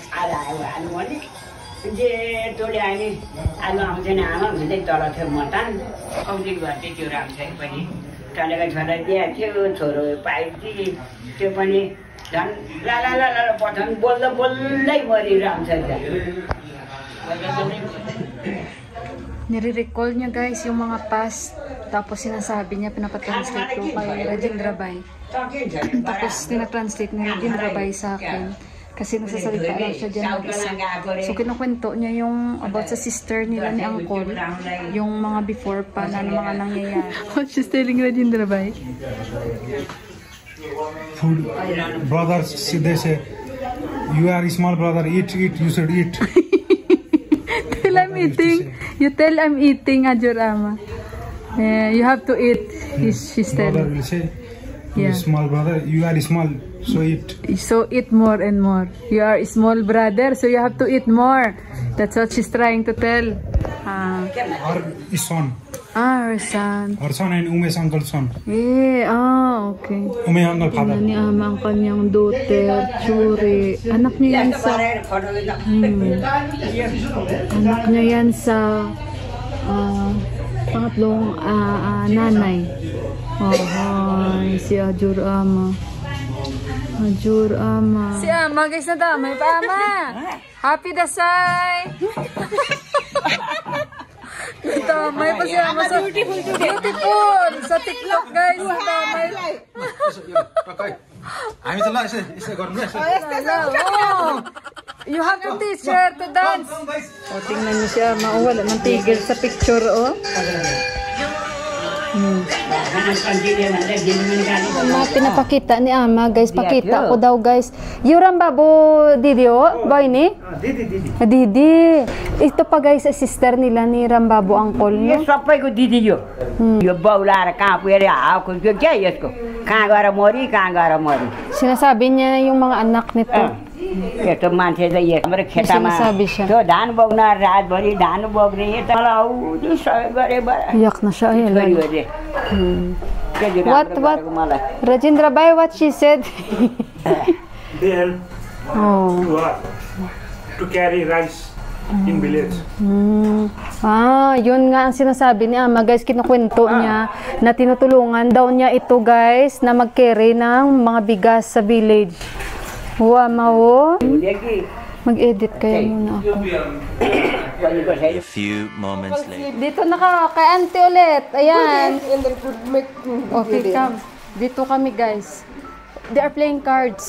छाडा आयो आलु भने जे टोले आने आलु आउँदैन आमा भन्दै तल थियो मटान औधी घटे त्यो राम्रै पनि टलेको छोरा दिएको थियो छोरो पाइछि त्यो पनि झन् ला ला ला ला पठाउनु बोल्दा बोल्दै मरिरहन्छ Nire-recall niya guys yung mga past, tapos sinasabi niya, pinapatranslate ko kay Rajendra Bai. Tapos tinatranslate ni Rajendra Bai sa akin kasi nagsasalita lang siya dyan mag-isa. So kinukwento niya yung about sa sister nila ni Uncle, yung mga before pa na mga nangyayari. What she's telling Rajendra Bai? Food brothers, they say, you are a small brother, eat, you should eat. Tell I'm eating. You tell I'm eating, Ajurama. You have to eat. She's telling. Brother will say, you small brother, you are small, so eat. So eat more and more. You are a small brother, so you have to eat more. That's what she's trying to tell. Or his son. Her son. Her son and Ume's uncle's son. Okay. Ume uncle father. Ni Ama ang kanyang daughter, Churi. Anak niya yan sa... Anak niya yan sa... pangatlong nanay. Hi, si Ajur Ama. Ajur Ama. Si Ama, guys, nadamay pa, Ama. Happy Dasay! Nadamay pa si Ama sa... Beautiful! Sa TikTok, guys. Nadamay. You have to teach her to dance. O, tingnan niyo si Ama. O, wala nang tigil sa picture, o. Pinapakita ni Ama, guys. Pakita ko daw, guys. Yuram babo Didi, o? Boy ni? Didi. Ito pa, guys, sister nila ni Rambabu Uncle, no? सबैको दिदी यो बाउलाएर कहाँ पुगेर हावको यो क्या यसको कहाँ गएर मरि Sinasabi niya yung mga anak nito. यस्तो मान्छे चाहिँ हाम्रो खेतामा त्यो धान बोक्न रातभरि धान बोक्ने यता मलाई सहयोग गरे Iyak na siya. What? Rajendra Bai, what she said? They help to carry rice in village. Yun nga ang sinasabi ni Ama, guys. Kinukwento niya na tinutulungan daw niya ito, guys, na mag-carry ng mga bigas sa village. Ama, o. Mag-edit kaya muna ako. A few moments later. Dito na kay auntie ulit. Ayan. Okay, come. Dito kami, guys. They are playing cards.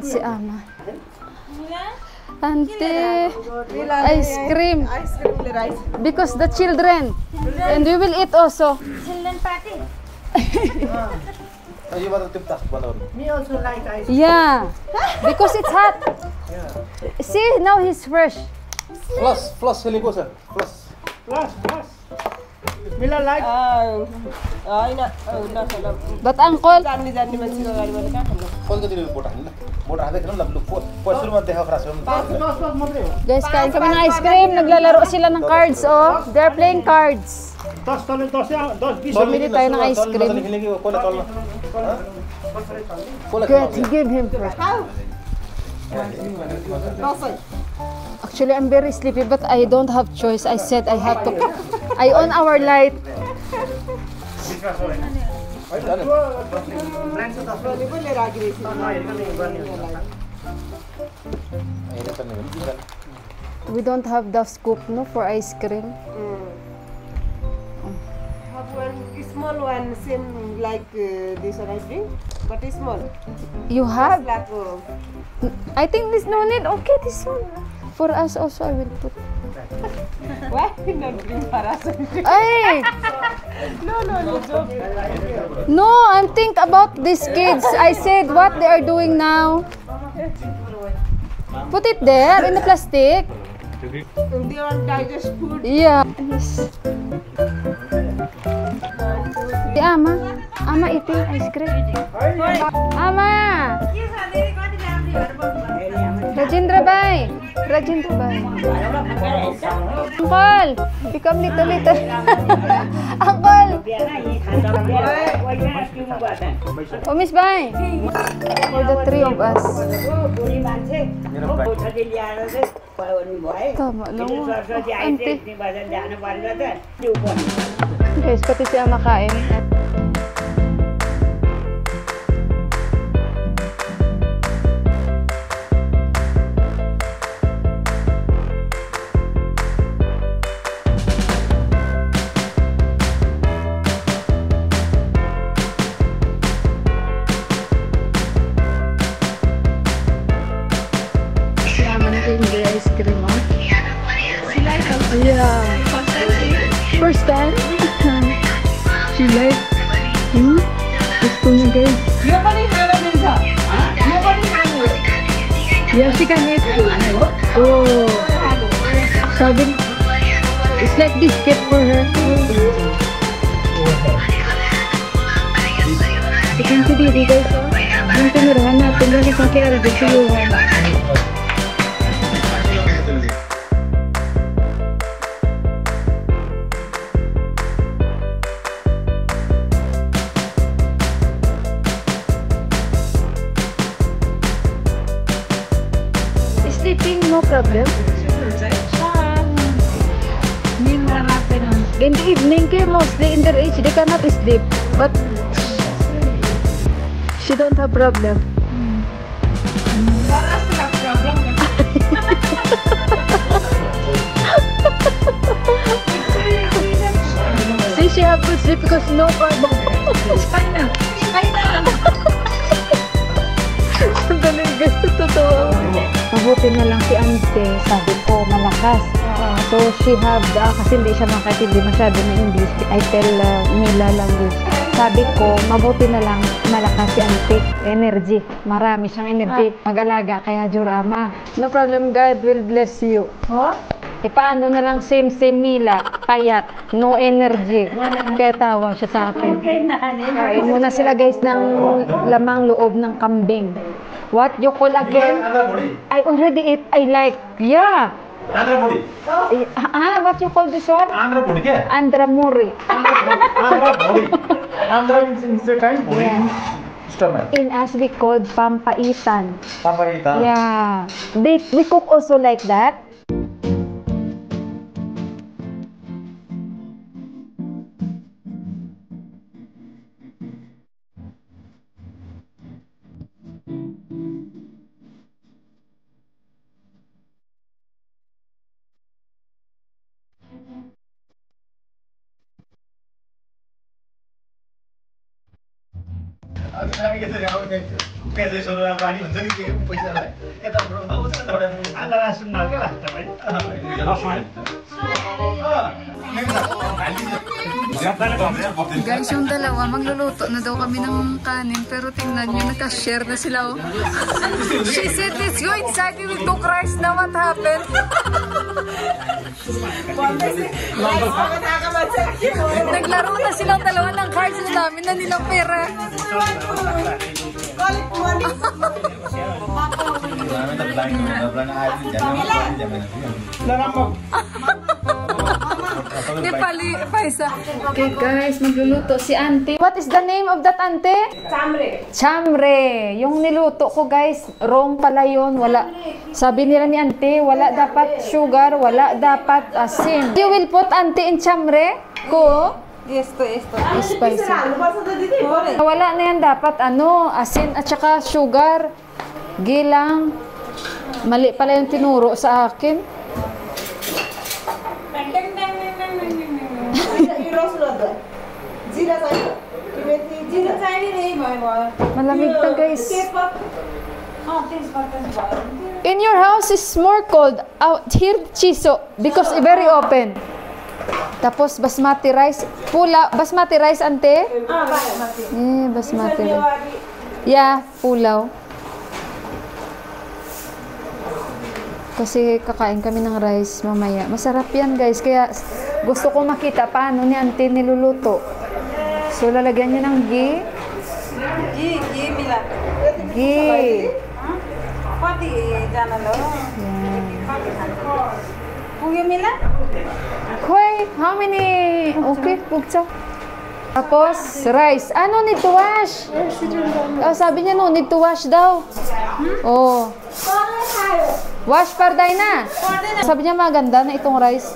Si Ama. Auntie, ice cream. Because the children. And we will eat also. Children party. Me also like ice cream. Yeah. Because it's hot. See, now he's fresh. Plus, Mila like. But Uncle, guys, kain kami ng ice cream. Naglalaro sila ng cards, oh. They're playing cards. Bumili tayo ng ice cream. Good, give him first. Actually, I'm very sleepy, but I don't have choice. I said I have to. I on our light. We don't have the scoop, no, for ice cream. Have one small one, same like this one ice cream, but it's small. You have? Black, I think this no need. Okay, this one. For us also, I will put. Why not bring for us? Ay! No, I'm think about these kids. I said what they are doing now. Put it there in the plastic. They want digest food. Yeah. Si Ama eating ice cream. Ama! Rajendra Bai! Uncle! Become little. Uncle! Oh, Miss Bai! For the three of us. Tama lang. Ante. Guys, pati siya makain. Ice cream, yeah. First time? She like, gusto niya guys. Yeah, she can eat. Oh, sabi, it's like biscuit for her. Ikan si Didi guys. Yung tinurahan natin lang sa kaya rin sa yuhan. Sleeping, no problem. In the evening, mostly in their age, they cannot sleep. But she don't have problem. See, she have to sleep because no problem. China. Sandali guys, totoo. Mabuti na lang si Ante, sabi ko, malakas. So she have, kasi hindi siya makatindi masyado na English, I tell Mila language. Sabi ko, mabuti na lang malakas si Ante. Energy, marami siyang energy. Mag-alaga, kaya Jurama. No problem, God will bless you. Paano na lang same Mila, payat, no energy. Kaya tawa siya sa akin. Kain muna sila guys ng lamang loob ng kambing. What you call again? I already ate. I like. Yeah. Andhra Muri. What you call this one? Andhra Muri. Andhra Muri. Andhra Muri. Andhra means the kind Muri. Stomach. In us we called pampaitan. Pampaitan. Yeah. We cook also like that. पैसे सुरुवात पानी हुन्छ नि के पैसालाई यता आउँछ आला सुन्न के लाग्छ भाइ Guys, yung dalawa, magluluto na daw kami ng kanin, pero tingnan nyo, naka-share na sila. Oh. She said, let's go inside, we will cook rice na. What happened? Naglaro na silang dalawa ng cards na namin na nilang pera. Nepali, paisa. Okay guys, magluluto si Auntie. What is the name of that Auntie? Chamre. Chamre. Yung niluto ko guys, wrong pala yun. Wala. Sabi nila ni Auntie, wala dapat sugar, wala dapat asin. You will put Auntie in chamre? Ko? Esto. Spicy. Wala na yan dapat asin at saka sugar. Gilang. Mali pala yung tinuro sa akin. Malamig na guys. In your house is more cold. Out here chiso because very open. Tapos basmati rice. Pula, basmati rice ante? Basmati rice. Yeah, pulaw. Kasi kakain kami ng rice mamaya. Masarap yan guys. Kaya gusto ko makita paano ni Auntie niluluto. So lalagyan niya ng ghee. Ghee mila. Ghee. Pati jana lo. Ghee mila? Hoy, how many? Okay, pugsa. Tapos rice. No need to wash. Sabi niya no need to wash daw. Oh. Wash parday na. Sabi niya maganda na itong rice.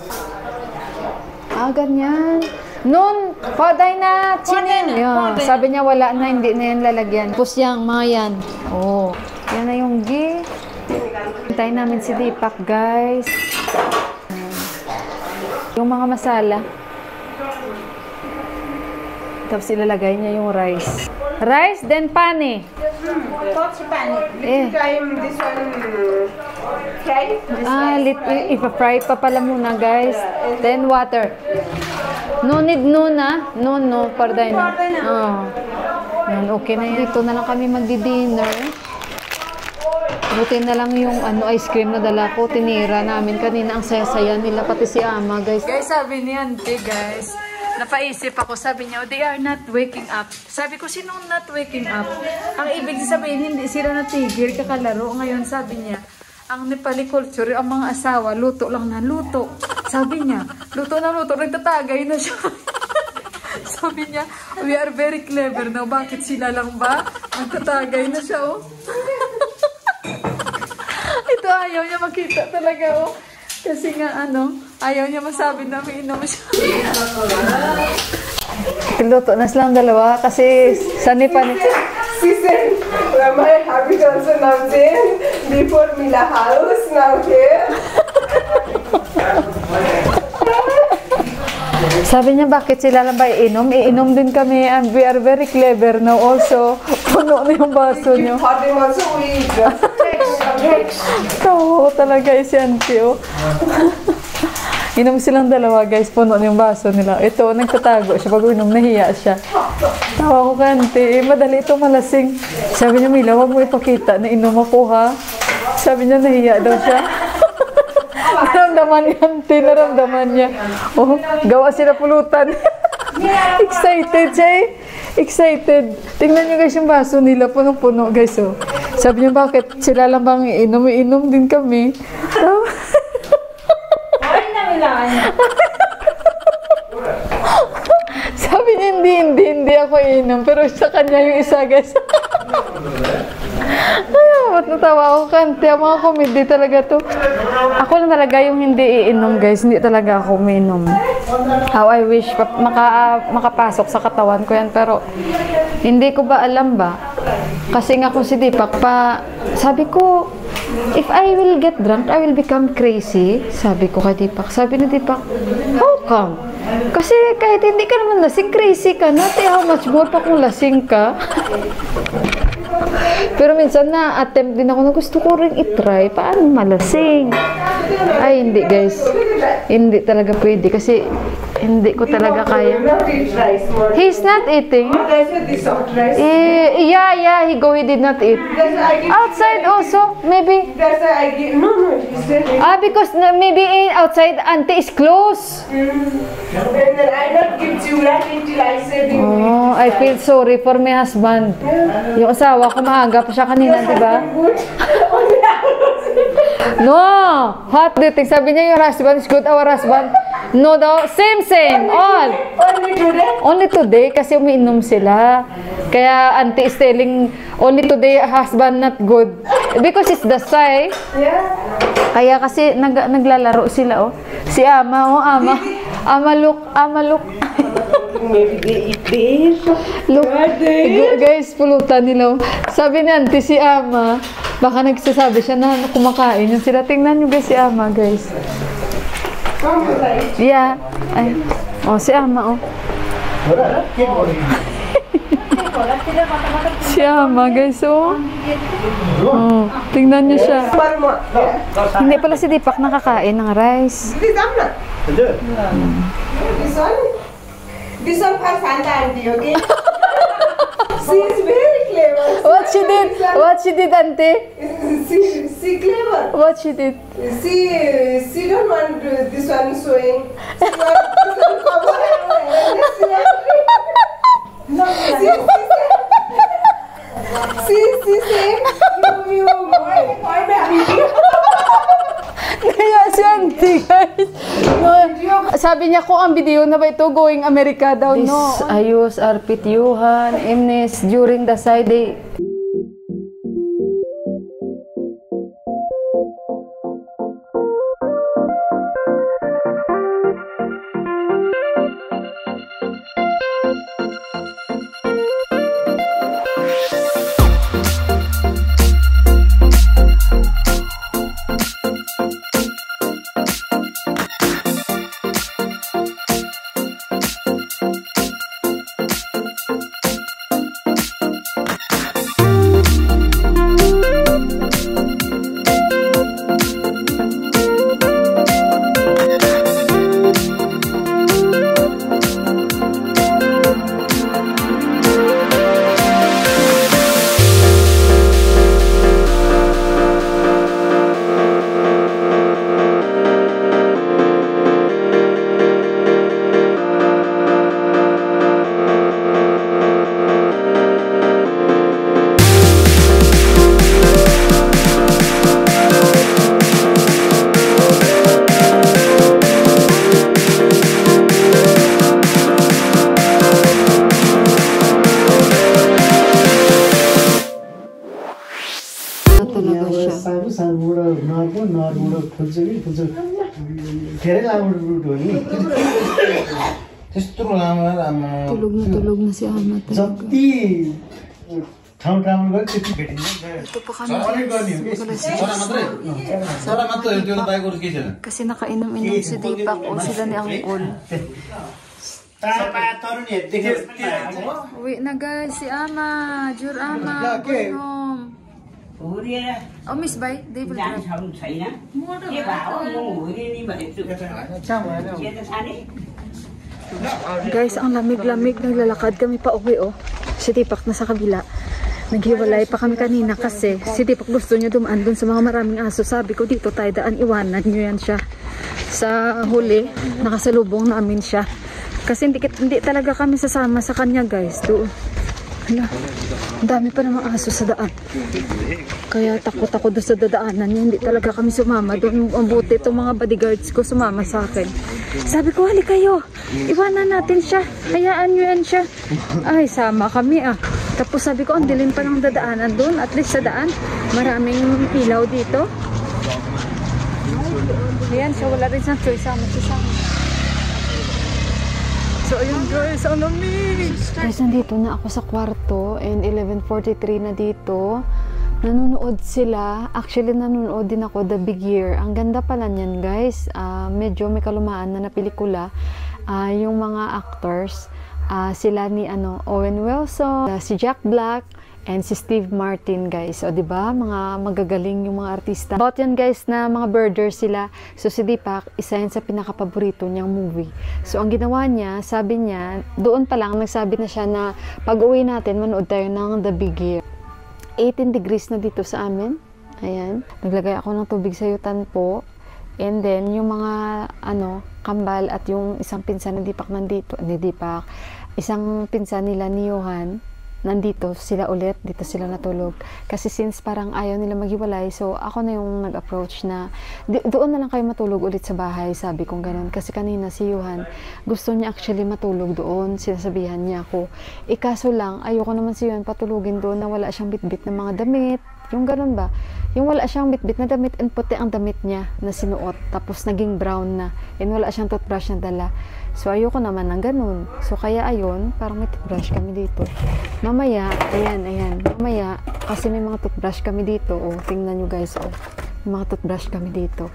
Ah, ganyan. Noon, parday na chinin. Yeah. Sabi niya wala na, hindi na yan lalagyan. Tapos yung mga yan. Oh, yan na yung ghee. Hintayin namin si Deepak, guys. Yung mga masala. Tapos ilalagay niya yung rice. Rice, then pani. What's pani? Eh. Time this one fry. Ah, ipa-fry pa pala muna, guys. Then water. No need no na. No, parday na. Oh. Yan, okay na yan. Dito na lang kami magdi-dinner. Buti na lang yung ice cream na dala ko. Tinira namin kanina. Ang saya-saya nila, pati si Ama, guys. Guys, sabi ni Auntie, guys. Napaisip ako, sabi niya, oh, they are not waking up. Sabi ko, sinong not waking up? Ang ibig sabihin, hindi sila natigil kakalaro. Ngayon, sabi niya, ang Nepali culture, ang mga asawa, luto lang na luto. Sabi niya, luto na luto, nagtatagay na siya. Sabi niya, we are very clever now. Bakit sila lang ba? Nagtatagay na siya, oh. Ito, ayaw niya makita talaga, oh. Kasi nga, ayaw niya masabi na may inom siya. Luto na silang dalawa kasi sa Nepal. She said, my habit also now there. Before Mila house, now here. Sabi niya, bakit sila lang ba iinom? Iinom din kami and we are very clever now also. Puno na yung baso niyo. For them also we text. Oo, talaga si Auntie, oh. Inom silang dalawa, guys. Puno na yung baso nila. Ito, nagtatago siya. Pag inom, nahiya siya. Tawa ko ka, Auntie. Madali ito malasing. Sabi niya, Mila, wag mo ipakita na inom ako, ha? Sabi niya, nahiya daw siya. Naramdaman niya, Auntie. Naramdaman niya. Oh, gawa sila pulutan. Excited siya, eh. Excited. Tingnan niyo, guys, yung baso nila. Punong-puno, guys, oh. Sabi niya, bakit sila lang bang iinom? Iinom din kami. Sabi niya, hindi ako iinom. Pero sa kanya yung isa, guys. Ay, natawa ako, Kante. Ang mga comedy talaga to. Ako lang talaga yung hindi iinom, guys. Hindi talaga ako umiinom. How I wish makapasok sa katawan ko yan. Pero hindi ko ba alam ba? Kasi nga kung si Deepak pa, sabi ko, if I will get drunk, I will become crazy. Sabi ko kay Deepak. Sabi ni Deepak, how come? Kasi kahit hindi ka naman lasing, crazy ka na. How much more pa kung lasing ka? Pero minsan na-attempt din ako na gusto ko rin itry. Paano malasing? Ay, hindi, guys. Hindi talaga pwede kasi hindi ko talaga kaya. He's not eating. Yeah, he did not eat. Outside also, maybe. Because maybe outside Auntie is closed. Oh, I feel sorry for my husband. Yung asawa ko maaga pa siya kanina, di ba? No! Hot dating. Sabi niya yung husband is good, our husband. No daw. Same. All. Only today kasi umiinom sila. Kaya Auntie is telling only today husband not good. Because it's the side. Kaya kasi naglalaro sila, oh. Si Ama, oh, Ama. Ama look. Maybe they eat this. Look, guys, pulutan nila. Sabi ni Auntie si Ama, baka nagsasabi siya na kumakain yung sila. Tingnan nyo, guys, si Ama, guys. Yeah. Ay. Oh, si Ama, oh. Si Ama, guys, oh. Oh, tingnan nyo siya. Hindi pala si Deepak nakakain ng rice. This one for Santa Auntie, okay? She is very clever. What she did, Auntie? She clever. What she did? She don't want this one showing. She wants this one cover. No, she said, you find a video. Kaya si Auntie, guys. Sabi niya ko ang video na ba ito going America daw, no? Ayos, arpit yuhan, imnes during the side day. siya. साबुबाट नरबाट खोल्छ कि खोल्छ धेरै लामो रुट हो नि त्यस्तो लामो Tulog na si Ama talaga. जति ठाउँ ट्राभल गर्यो त्यति भेटिन्छ Ito pa kami guys. Kasi nakainom-inom si Deepak o sila ni Angkol. तरुणीहरू देखेर Uwi na guys, si Ama. Jur Ama. Going home. Oh, Miss Bay, they will drive. छैन के भयो म हुरिनी भनेछु के त सानी Guys, ang lamig-lamig. Naglalakad kami pa uwi, oh. Si Deepak na sa kabila. Naghiwalay pa kami kanina kasi si Deepak gusto niya dumaan dun sa mga maraming aso. Sabi ko, dito tayo daan, iwanan niyo yan siya. Sa huli, nakasalubong namin siya. Kasi hindi talaga kami sasama sa kanya, guys. Doon. Hala, ang dami pa namang aso sa daan. Kaya takot ako doon sa dadaanan niya. Hindi talaga kami sumama. Doon ang buti itong mga bodyguards ko sumama sa akin. Sabi ko, hali kayo. Iwanan natin siya. Hayaan nyo yan siya. Ay, sama kami ah. Tapos sabi ko, ang dilim pa ng dadaanan doon. At least sa daan, maraming ilaw dito. Ayan siya, wala rin siyang choice. Sama siya sama. So ayun guys, ang lamig! Guys, nandito na ako sa kwarto and 11:43 na dito. Nanonood sila. Actually, nanonood din ako The Big Year. Ang ganda pala niyan guys. Medyo may kalumaan na pelikula. Yung mga actors, sila ni Owen Wilson, si Jack Black, and si Steve Martin guys. O diba, mga magagaling yung mga artista. About yan guys na mga birders sila. So si Deepak, isa yan sa pinakapaborito niyang movie. So ang ginawa niya, sabi niya, doon pa lang nagsabi na siya na pag uwi natin, manood tayo ng The Big Year. 18 degrees na dito sa amin. Ayan. Naglagay ako ng tubig sa yutan po. And then, yung mga kambal at yung isang pinsan ni Deepak nandito. Ni Deepak. Isang pinsan nila ni Johan nandito sila ulit, dito sila natulog. Kasi since parang ayaw nila maghiwalay, so ako na yung nag-approach na doon na lang kayo matulog ulit sa bahay, sabi kong ganun. Kasi kanina si Johan, gusto niya actually matulog doon, sinasabihan niya ako. Kaso lang, ayoko naman si Johan patulugin doon na wala siyang bitbit ng mga damit, yung ganun ba? Yung wala siyang bitbit na damit and puti ang damit niya na sinuot, tapos naging brown na, and wala siyang toothbrush na dala. So, ayoko naman ng ganun. So, kaya ayun, parang may toothbrush kami dito. Mamaya, ayan. Mamaya, kasi may mga toothbrush kami dito. O, tingnan nyo guys, may mga toothbrush kami dito.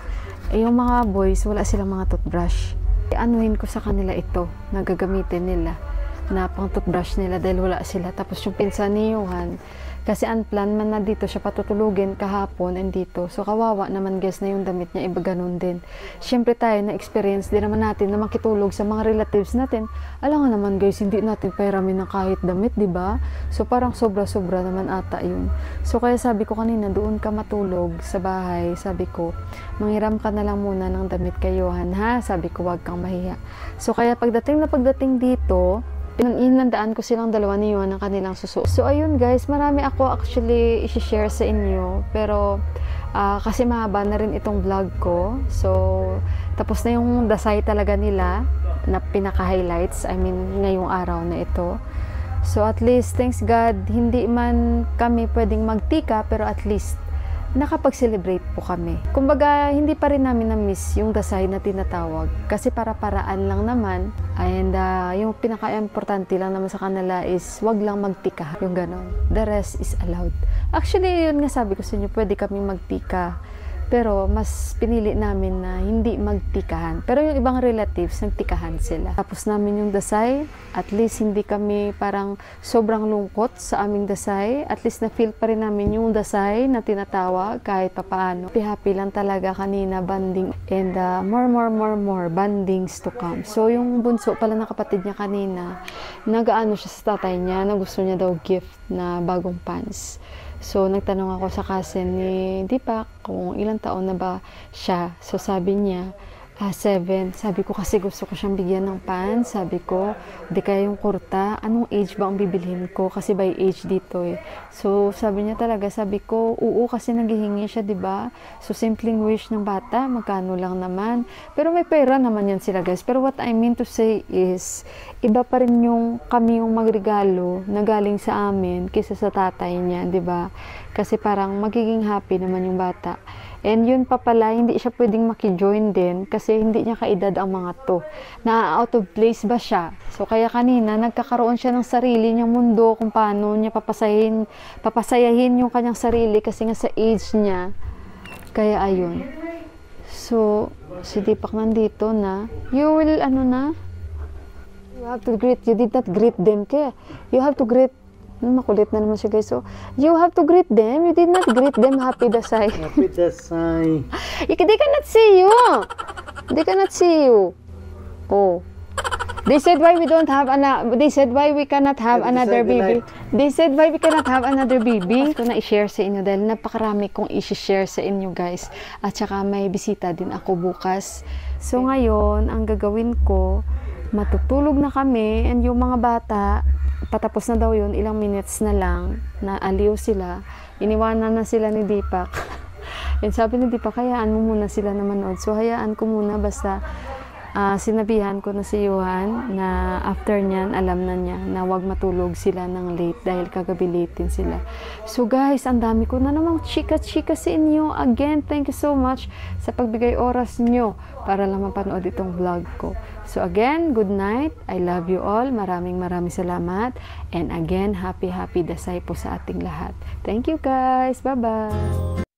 Yung mga boys, wala silang mga toothbrush. Anuhin ko sa kanila ito, na gagamitin nila, na pang toothbrush nila dahil wala sila. Tapos yung pinsan ni Johan, kasi unplanned man na dito siya patutulugin kahapon and dito. So kawawa naman guys na yung damit niya, iba ganun din. Siyempre tayo na experience din naman natin na makitulog sa mga relatives natin. Alam nga naman guys, hindi natin pairamin ng kahit damit, di ba? So parang sobra-sobra naman ata yun. So kaya sabi ko kanina, doon ka matulog sa bahay. Sabi ko, manghiram ka na lang muna ng damit kay Johan, ha? Sabi ko, wag kang mahiya. So kaya pagdating dito, inandaan ko silang dalawa ni Johan ng kanilang suso. So ayun guys, marami ako actually i-share sa inyo. Pero kasi mahaba na rin itong vlog ko. So tapos na yung dasay talaga nila na pinaka-highlights. I mean, ngayong araw na ito. So at least, thanks God, hindi man kami pwedeng magtika, pero at least nakapag-celebrate po kami. Kumbaga, hindi pa rin namin na-miss yung dasay na tinatawag. Kasi para-paraan lang naman. And yung pinaka-importante lang naman sa kanila is wag lang magtika. Yung ganon. The rest is allowed. Actually, yun nga sabi ko sa inyo, pwede kami magtika. Pero mas pinili namin na hindi magtikahan. Pero yung ibang relatives, nagtikahan sila. Tapos namin yung dasay. At least hindi kami parang sobrang lungkot sa aming dasay. At least na-feel pa rin namin yung dasay na tinatawag kahit papaano. Happy lang talaga kanina, banding. And more bandings to come. So yung bunso pala na kapatid niya kanina, nag-aano siya sa tatay niya na gusto niya daw gift na bagong pants. So, nagtanong ako sa cousin ni Deepak kung ilang taon na ba siya. So, sabi niya, 7. Sabi ko kasi gusto ko siyang bigyan ng pants. Sabi ko, di kaya yung kurta, anong age ba ang bibilhin ko? Kasi by age dito eh. So, sabi niya talaga, sabi ko, oo kasi naghihingi siya, di ba? So, simpleng wish ng bata, magkano lang naman. Pero may pera naman yan sila guys. Pero what I mean to say is, iba pa rin yung kami yung magregalo na galing sa amin kaysa sa tatay niya, di ba? Kasi parang magiging happy naman yung bata. And yun pa pala, hindi siya pwedeng maki-join din kasi hindi niya kaedad ang mga to. Na-out of place ba siya? So, kaya kanina, nagkakaroon siya ng sarili niyang mundo kung paano niya papasayahin yung kanyang sarili kasi nga sa age niya. Kaya ayun. So, si Deepak nandito na. You will, you have to greet. You did not greet them. Kaya, you have to greet. Makulit na naman siya guys. So, you have to greet them. You did not greet them. Happy Dasai. Happy Dasai. They cannot see you. They cannot see you. Oh. They said why we don't have they said why we cannot have another baby. They said why we cannot have another baby. Ito na i-share sa inyo dahil napakarami kong i-share sa inyo guys. At saka may bisita din ako bukas. So ngayon, ang gagawin ko, matutulog na kami and yung mga bata, patapos na daw yun, ilang minutes na lang, na aliw sila, iniwanan na sila ni Deepak. And sabi ni Deepak, hayaan mo muna sila na manood. So, hayaan ko muna, basta sinabihan ko na si Johan na after nyan, alam na niya na wag matulog sila ng late dahil kagabi late din sila. So guys, ang dami ko na namang chika-chika sa inyo. Again, thank you so much sa pagbigay oras nyo para lang mapanood itong vlog ko. So again, good night. I love you all. Maraming salamat. And again, happy Dasai po sa ating lahat. Thank you guys. Bye-bye.